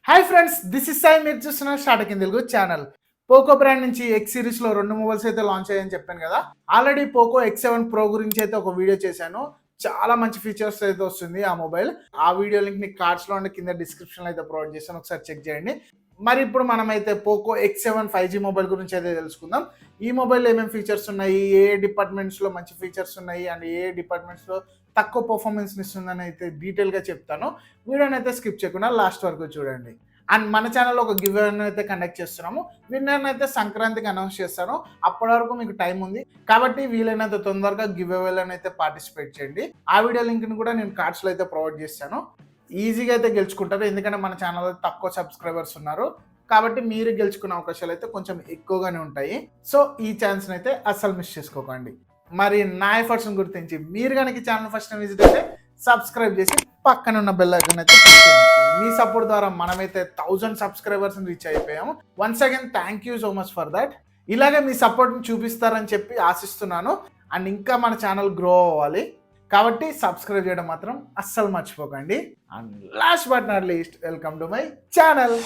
Hi friends, this is Sai. మీరు చూస్తున్న స్టార్టక్ in Telugu channel. Poco brand నుంచి ఎక్స్ సిరీస్ లో 2 మొబైల్స్ అయితే లాంచ్ అయ్యాయని చెప్పాను కదా. ఆల్రెడీ పోకో X7 Pro గురించి అయితే ఒక వీడియో చేశాను. చాలా మంచి ఫీచర్స్ అయితే వస్తుంది ఆ మొబైల్. ఆ వీడియో లింక్ ని కార్డ్స్ లో ఉండి కింద డిస్క్రిప్షన్ లో అయితే ప్రొవైడ్ చేశాను, ఒకసారి చెక్ చేయండి. మరి ఇప్పుడు మనమైతే పోకో X7 5G మొబైల్ గురించి అయితే తెలుసుకుందాం. ఈ మొబైల్ ఏమేమి ఫీచర్స్ ఉన్నాయి, ఏ డిపార్ట్మెంట్స్ లో మంచి ఫీచర్స్ ఉన్నాయి అండ్ ఏ డిపార్ట్మెంట్స్ లో తక్కువ పర్ఫార్మెన్స్ ఇస్తుందని అయితే డీటెయిల్ గా చెప్తాను. వీడియోని అయితే స్కిప్ చేయకుండా లాస్ట్ వరకు చూడండి. అండ్ మన ఛానల్లో ఒక గివ్ అవే అయితే కండక్ట్ చేస్తున్నాము. విన్నర్ని అయితే సంక్రాంతికి అనౌన్స్ చేస్తాను. అప్పటి వరకు మీకు టైం ఉంది కాబట్టి వీలైనంత తొందరగా గివ్ అవేలను అయితే పార్టిసిపేట్ చేయండి. ఆ వీడియో లింక్ని కూడా నేను కార్డ్స్లో అయితే ప్రొవైడ్ చేస్తాను. ఈజీగా అయితే గెలుచుకుంటారు, ఎందుకంటే మన ఛానల్లో తక్కువ సబ్స్క్రైబర్స్ ఉన్నారు కాబట్టి మీరు గెలుచుకునే అవకాశాలు అయితే కొంచెం ఎక్కువగానే ఉంటాయి. సో ఈ ఛాన్స్ని అయితే అస్సలు మిస్ చేసుకోకండి. మరి నా ఎఫర్ట్స్ని గుర్తించి మీరు కనుక ఛానల్ ఫస్ట్ టైం విజిట్ అయితే సబ్స్క్రైబ్ చేసి పక్కన ఉన్న బెల్ ఐకాన్ అయితే ప్రెస్ చేయండి. మీ సపోర్ట్ ద్వారా మనమైతే 1000 సబ్స్క్రైబర్స్ రీచ్ అయిపోయాము. Once again thank you so much for that. ఇలాగే మీ సపోర్ట్ని చూపిస్తారని చెప్పి ఆశిస్తున్నాను. అండ్ ఇంకా మన ఛానల్ గ్రో అవ్వాలి కాబట్టి సబ్స్క్రైబ్ చేయడం మాత్రం అస్సలు మర్చిపోకండి. And last but not least, welcome to my channel.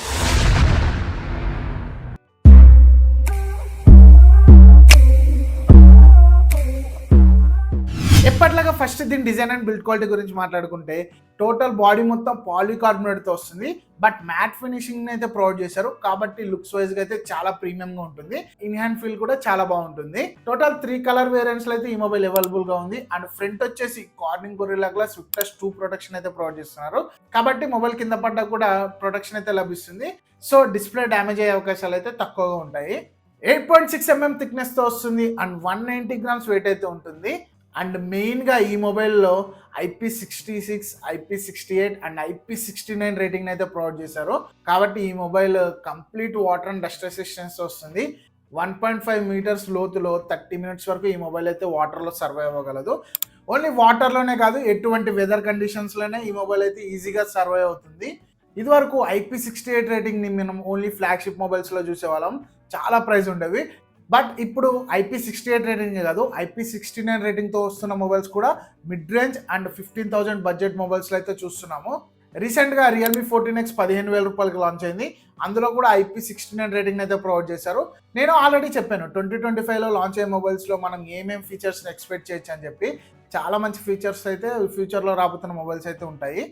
ఎప్పట్లాగా ఫస్ట్ దీని డిజైన్ అండ్ బిల్డ్ క్వాలిటీ గురించి మాట్లాడుకుంటే, టోటల్ బాడీ మొత్తం పాలీకార్బోనేట్తో వస్తుంది. బట్ మ్యాట్ ఫినిషింగ్ అయితే ప్రొవైడ్ చేశారు కాబట్టి లుక్స్ వైజ్ గా అయితే చాలా ప్రీమియం గా ఉంటుంది. ఇన్ హ్యాండ్ ఫీల్ కూడా చాలా బాగుంటుంది. టోటల్ 3 కలర్ వేరియంట్స్ లో అయితే ఈ మొబైల్ అవైలబుల్ గా ఉంది. అండ్ ఫ్రంట్ వచ్చేసి Corning Gorilla Glass Victus 2 protection అయితే ప్రొవైడ్ చేస్తున్నారు కాబట్టి మొబైల్ కింద పడ్డా కూడా ప్రొటెక్షన్ అయితే లభిస్తుంది. సో డిస్ప్లే డ్యామేజ్ అయ్యే అవకాశాలు అయితే తక్కువగా ఉంటాయి. 8.6 mm థిక్నెస్ తో వస్తుంది అండ్ 190 grams వెయిట్ అయితే ఉంటుంది. అండ్ మెయిన్గా ఈ మొబైల్లో IP66, IP68 and IP69 rating అయితే ప్రొవైడ్ చేశారు కాబట్టి ఈ mobile complete water and dust resistance వస్తుంది. 1.5 meters లోతులో 30 minutes వరకు ఈ మొబైల్ అయితే వాటర్లో సర్వైవ్ అవ్వగలదు. ఓన్లీ వాటర్లోనే కాదు, ఎటువంటి వెదర్ కండిషన్స్లోనే ఈ మొబైల్ అయితే ఈజీగా సర్వైవ్ అవుతుంది. ఇదివరకు IP68 రేటింగ్ని మనం ఓన్లీ ఫ్లాగ్షిప్ మొబైల్స్లో చూసేవాళ్ళం, చాలా ప్రైస్ ఉండేవి. బట్ ఇప్పుడు IP68 రేటింగ్ కాదు, IP69 రేటింగ్తో వస్తున్న మొబైల్స్ కూడా మిడ్ రేంజ్ అండ్ 15,000 బడ్జెట్ మొబైల్స్లో అయితే చూస్తున్నాము. రీసెంట్గా Realme 14X 15,000 రూపాయలకి లాంచ్ అయింది. అందులో కూడా IP69 రేటింగ్ అయితే ప్రొవైడ్ చేశారు. నేను ఆల్రెడీ చెప్పాను 2025లో లాంచ్ అయ్యే మొబైల్స్లో మనం ఏమేమి ఫీచర్స్ని ఎక్స్పెక్ట్ చేయొచ్చు అని చెప్పి. చాలా మంచి ఫీచర్స్ అయితే ఫ్యూచర్లో రాబోతున్న మొబైల్స్ అయితే ఉంటాయి.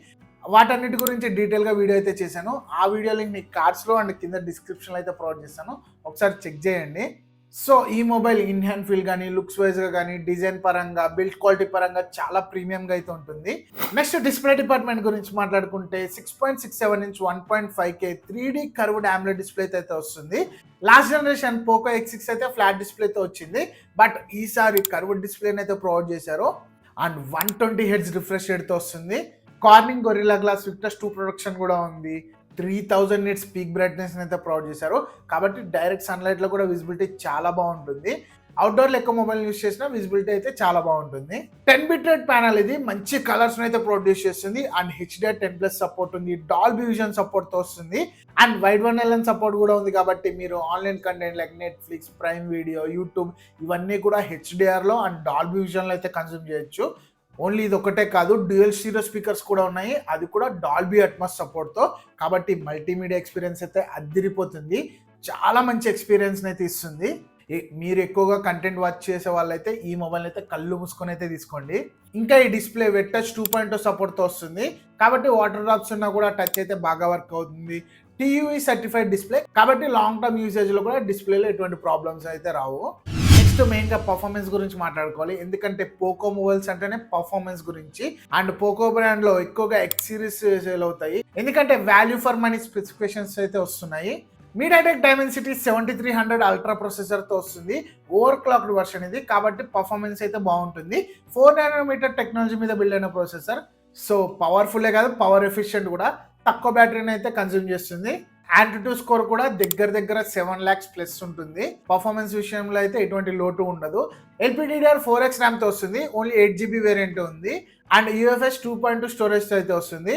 వాటన్నిటి గురించి డీటెయిల్గా వీడియో అయితే చేశాను. ఆ వీడియో లింక్ మీకు కార్డ్స్లో అండ్ కింద డిస్క్రిప్షన్లో అయితే ప్రొవైడ్ చేస్తాను, ఒకసారి చెక్ చేయండి. సో ఈ మొబైల్ ఇన్ హ్యాండ్ ఫీల్ కానీ, లుక్స్ వైజ్గా కానీ, డిజైన్ పరంగా, బిల్డ్ క్వాలిటీ పరంగా చాలా ప్రీమియంగా అయితే ఉంటుంది. నెక్స్ట్ డిస్ప్లే డిపార్ట్మెంట్ గురించి మాట్లాడుకుంటే 6.67 inch 1.5K 3D curved AMOLED display అయితే వస్తుంది. లాస్ట్ జనరేషన్ పోకో X6 అయితే ఫ్లాట్ డిస్ప్లేతో వచ్చింది. బట్ ఈసారి కర్వ్డ్ డిస్ప్లేని అయితే ప్రొవైడ్ చేశారు. అండ్ 120 Hz రిఫ్రెష్ రేట్తో వస్తుంది. Corning Gorilla Glass Victus 2 protection కూడా ఉంది. 3000 nits పీక్ బ్రైట్నెస్ అయితే ప్రొవైడ్ చేశారు కాబట్టి డైరెక్ట్ సన్లైట్ లో కూడా విజిబిలిటీ చాలా బాగుంటుంది. అవుట్డోర్ ఎక్కువ మొబైల్ యూస్ చేసినా విజిబిలిటీ అయితే చాలా బాగుంటుంది. 10-bit ప్యానల్, ఇది మంచి కలర్స్ అయితే ప్రొడ్యూస్ చేస్తుంది. అండ్ HDR10+ సపోర్ట్ ఉంది, డాల్బీ విజన్ సపోర్ట్ తో వస్తుంది. అండ్ వైడ్ వన్ సపోర్ట్ కూడా ఉంది కాబట్టి మీరు online content like Netflix, prime video, YouTube ఇవన్నీ కూడా HDR లో అండ్ డాల్బీ విజన్ లో అయితే కన్జ్యూమ్ చేయొచ్చు. ఓన్లీ ఇది ఒకటే కాదు, డ్యూయల్ స్టీరియో స్పీకర్స్ కూడా ఉన్నాయి, అది కూడా డాల్బీ అట్మాస్ సపోర్ట్తో కాబట్టి మల్టీమీడియా ఎక్స్పీరియన్స్ అయితే అదిరిపోతుంది. చాలా మంచి ఎక్స్పీరియన్స్ అయితే ఇస్తుంది. మీరు ఎక్కువగా కంటెంట్ వాచ్ చేసే వాళ్ళైతే ఈ మొబైల్ అయితే కళ్ళు మూసుకొని అయితే తీసుకోండి. ఇంకా ఈ డిస్ప్లే వెట్టచ్ 2.0 సపోర్ట్తో వస్తుంది కాబట్టి వాటర్ డ్రాప్స్ ఉన్నా కూడా టచ్ అయితే బాగా వర్క్ అవుతుంది. TUV సర్టిఫైడ్ డిస్ప్లే కాబట్టి లాంగ్ టర్మ్ యూసేజ్లో కూడా డిస్ప్లేలో ఎటువంటి ప్రాబ్లమ్స్ అయితే రావు. మెయిన్ గా పర్ఫార్మెన్స్ గురించి మాట్లాడుకోవాలి, ఎందుకంటే పోకో మొబైల్స్ అంటేనే పర్ఫార్మెన్స్ గురించి. అండ్ పోకో బ్రాండ్ లో ఎక్కువగా X సిరీస్ సేల్ అవుతాయి, ఎందుకంటే వాల్యూ ఫర్ మనీ స్పెసిఫికేషన్స్ అయితే వస్తున్నాయి. MediaTek Dimensity 7300 అల్ట్రా ప్రొసెసర్ తో వస్తుంది. ఓవర్ క్లాక్డ్ వర్షన్ ఇది కాబట్టి పర్ఫార్మెన్స్ అయితే బాగుంటుంది. 4nm టెక్నాలజీ మీద బిల్డ్ అయిన ప్రొసెసర్, సో పవర్ఫుల్లే కాదు, పవర్ ఎఫిషియెంట్ కూడా. తక్కువ బ్యాటరీని అయితే కన్జ్యూమ్ చేస్తుంది. Antutu స్కోర్ కూడా దగ్గర 7 lakhs ప్లస్ ఉంటుంది. పర్ఫార్మెన్స్ విషయంలో అయితే ఎటువంటి లోటు ఉండదు. LPDDR4X ర్యామ్ తో వస్తుంది, ఓన్లీ 8GB వేరియంట్ ఉంది. అండ్ UFS 2.2 స్టోరేజ్ తో అయితే వస్తుంది.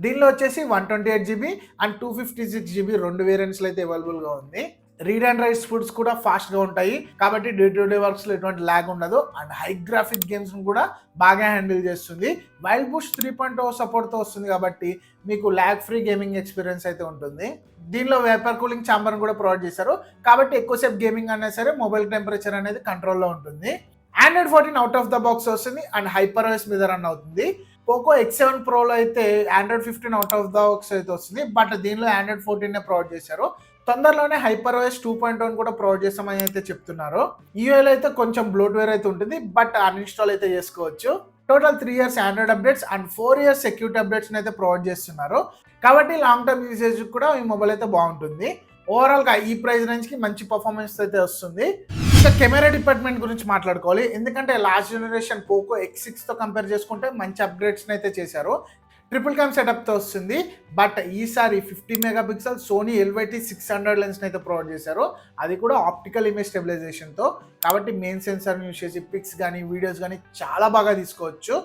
దీనిలో వచ్చేసి 128GB అండ్ 256GB 2 వేరియంట్స్లో అయితే అవైలబుల్గా ఉంది. రీడ్ అండ్ రైట్ స్పీడ్స్ కూడా ఫాస్ట్గా ఉంటాయి కాబట్టి డే టు డే వర్క్స్లో ఎటువంటి ల్యాగ్ ఉండదు. అండ్ హై గ్రాఫిక్ గేమ్స్ని కూడా బాగా హ్యాండిల్ చేస్తుంది. వైల్డ్ బూస్ట్ 3.0 సపోర్ట్తో వస్తుంది కాబట్టి మీకు ల్యాగ్ ఫ్రీ గేమింగ్ ఎక్స్పీరియన్స్ అయితే ఉంటుంది. దీనిలో వేపర్ కూలింగ్ ఛాంబర్ కూడా ప్రొవైడ్ చేశారు కాబట్టి ఎక్కువసేపు గేమింగ్ అయినా సరే మొబైల్ టెంపరేచర్ అనేది కంట్రోల్లో ఉంటుంది. Android 14 out of the box వస్తుంది అండ్ HyperOS మీద రన్ అవుతుంది. పోకో X7 ప్రోలో అయితే Android 15 out of the box అయితే వస్తుంది, బట్ దీనిలో Android 14 ప్రొవైడ్ చేశారు. తొందరలోనే HyperOS 2.1 కూడా ప్రొవైడ్ చేస్తామని అయితే చెప్తున్నారు. యూఐలో అయితే కొంచెం బ్లోట్వేర్ అయితే ఉంటుంది, బట్ అన్ఇన్స్టాల్ అయితే చేసుకోవచ్చు. Total 3 years Android updates and 4 years security updates అయితే ప్రొవైడ్ చేస్తున్నారు కాబట్టి లాంగ్ టర్మ్ యూసేజ్ కూడా ఈ మొబైల్ అయితే బాగుంటుంది. ఓవరాల్గా ఈ ప్రైస్ రేంజ్కి మంచి పర్ఫార్మెన్స్ అయితే వస్తుంది. ఇంకా కెమెరా డిపార్ట్మెంట్ గురించి మాట్లాడుకోవాలి, ఎందుకంటే లాస్ట్ జనరేషన్ పోకో X6తో కంపేర్ చేసుకుంటే మంచి అప్గ్రేడ్స్ని అయితే చేశారు. ట్రిపుల్ క్యామ్ సెటప్తో వస్తుంది, బట్ ఈసారి 50 మెగాపిక్సెల్ సోనీ LYT600 లెన్స్ని అయితే ప్రొవైడ్ చేశారు. అది కూడా ఆప్టికల్ ఇమేజ్ స్టెబిలైజేషన్తో, కాబట్టి మెయిన్ సెన్సార్ని యూస్ చేసి పిక్స్ కానీ వీడియోస్ కానీ చాలా బాగా తీసుకోవచ్చు.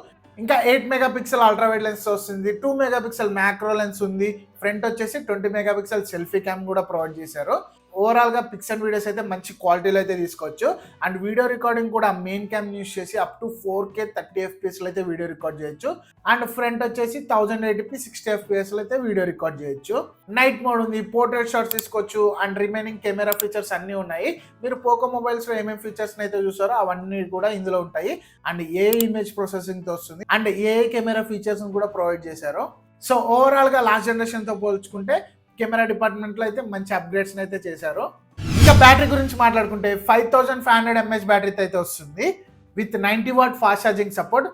ఇంకా 8 మెగాపిక్సెల్ అల్ట్రా వైడ్ లెన్స్ వస్తుంది, 2 మెగాపిక్సెల్ మ్యాక్రో లెన్స్ ఉంది, ఫ్రంట్ వచ్చేసి 20 మెగాపిక్సెల్ సెల్ఫీ క్యామ్ కూడా ప్రొవైడ్ చేశారు. ఓవరాల్గా పిక్స్ అండ్ వీడియోస్ అయితే మంచి క్వాలిటీలో అయితే తీసుకోవచ్చు. అండ్ వీడియో రికార్డింగ్ కూడా మెయిన్ క్యామ్ యూస్ చేసి అప్ టు 4K 30 FPS అయితే వీడియో రికార్డ్ చేయొచ్చు. అండ్ ఫ్రంట్ వచ్చేసి 1080p 60 FPS అయితే వీడియో రికార్డ్ చేయొచ్చు. నైట్ మోడ్ ఉంది, పోర్ట్రేట్ షాట్స్ తీసుకోవచ్చు అండ్ రిమైనింగ్ కెమెరా ఫీచర్స్ అన్నీ ఉన్నాయి. మీరు పోకో మొబైల్స్లో ఏమేమి ఫీచర్స్ అయితే చూసారో అవన్నీ కూడా ఇందులో ఉంటాయి. అండ్ ఏ ఇమేజ్ ప్రాసెసింగ్తో వస్తుంది అండ్ ఏ కెమెరా ఫీచర్స్ కూడా ప్రొవైడ్ చేశారు. సో ఓవరాల్గా లాస్ట్ జనరేషన్తో పోల్చుకుంటే కెమెరా డిపార్ట్మెంట్లో అయితే మంచి అప్గ్రేడ్స్ అయితే చేశారు. ఇంకా బ్యాటరీ గురించి మాట్లాడుకుంటే 5500 mAh బ్యాటరీతో అయితే వస్తుంది with 90 watt fast charging support.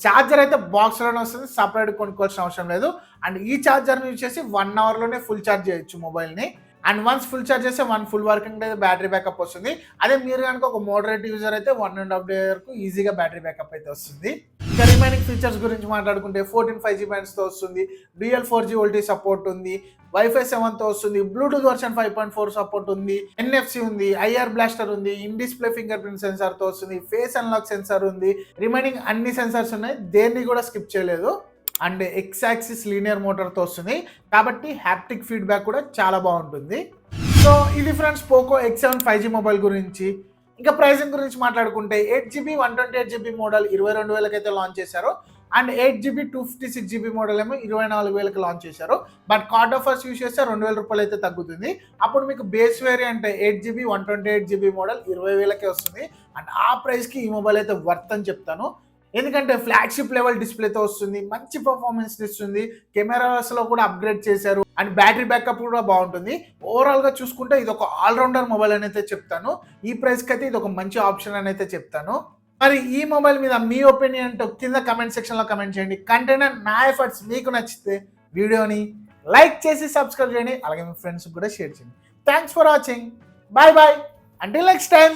Charger అయితే బాక్స్లోనే వస్తుంది, సపరేట్ కొనుక్కోవాల్సిన అవసరం లేదు. అండ్ ఈ ఛార్జర్ని యూజ్ చేసి 1 hourలోనే ఫుల్ ఛార్జ్ చేయొచ్చు మొబైల్ని. అండ్ వన్స్ ఫుల్ ఛార్జ్ చేస్తే 1 full working day battery backup వస్తుంది. అదే మీరు కనుక ఒక మోడరేట్ యూజర్ అయితే 1.5 day వరకు ఈజీగా బ్యాటరీ బ్యాకప్ అయితే వస్తుంది. ఇంకా రిమైనింగ్ ఫీచర్స్ గురించి మాట్లాడుకుంటే 14 5G బ్యాండ్స్తో వస్తుంది, డ్యూయల్ 4G ఓల్టీ సపోర్ట్ ఉంది, వైఫై 7తో వస్తుంది, బ్లూటూత్ వర్షన్ 5.4 సపోర్ట్ ఉంది, NFC ఉంది, IR బ్లాస్టర్ ఉంది, ఇన్ డిస్ప్లే ఫింగర్ ప్రింట్ సెన్సార్తో వస్తుంది, ఫేస్ అన్లాక్ సెన్సార్ ఉంది, రిమైనింగ్ అన్ని సెన్సార్స్ ఉన్నాయి, దేన్ని కూడా స్కిప్ చేయలేదు. అండ్ X యాక్సిస్ లీనియర్ మోటార్తో వస్తుంది కాబట్టి హ్యాప్టిక్ ఫీడ్బ్యాక్ కూడా చాలా బాగుంటుంది. సో ఇది friends Poco X7 5G mobile గురించి. ఇంకా ప్రైసింగ్ గురించి మాట్లాడుకుంటే 8GB 128GB మోడల్ 22,000 అయితే లాంచ్ చేశారు. అండ్ 8GB 256GB మోడల్ ఏమో 24,000 లాంచ్ చేశారు. బట్ కార్డ్ ఆఫర్స్ యూస్ చేస్తే 2,000 రూపాయలు అయితే తగ్గుతుంది. అప్పుడు మీకు base variant 8GB 128GB model 20,000కే వస్తుంది. అండ్ ఆ ప్రైస్కి ఈ మొబైల్ అయితే వర్త్ అని చెప్తాను, ఎందుకంటే ఫ్లాగ్షిప్ లెవెల్ డిస్ప్లేతో వస్తుంది, మంచి పర్ఫార్మెన్స్ ఇస్తుంది, కెమెరాస్లో కూడా అప్గ్రేడ్ చేశారు అండ్ బ్యాటరీ బ్యాకప్ కూడా బాగుంటుంది. ఓవరాల్గా చూసుకుంటే ఇది ఒక ఆల్రౌండర్ మొబైల్ అని అయితే చెప్తాను. ఈ ప్రైస్కి అయితే ఇది ఒక మంచి ఆప్షన్ అని అయితే చెప్తాను. మరి ఈ మొబైల్ మీద మీ ఒపీనియన్ కింద కమెంట్ సెక్షన్లో కమెంట్ చేయండి. కంటెంట్ అండ్ నా ఎఫర్ట్స్ మీకు నచ్చితే వీడియోని లైక్ చేసి సబ్స్క్రైబ్ చేయండి, అలాగే మీ ఫ్రెండ్స్కి కూడా షేర్ చేయండి. Thanks for watching, bye bye, until next time.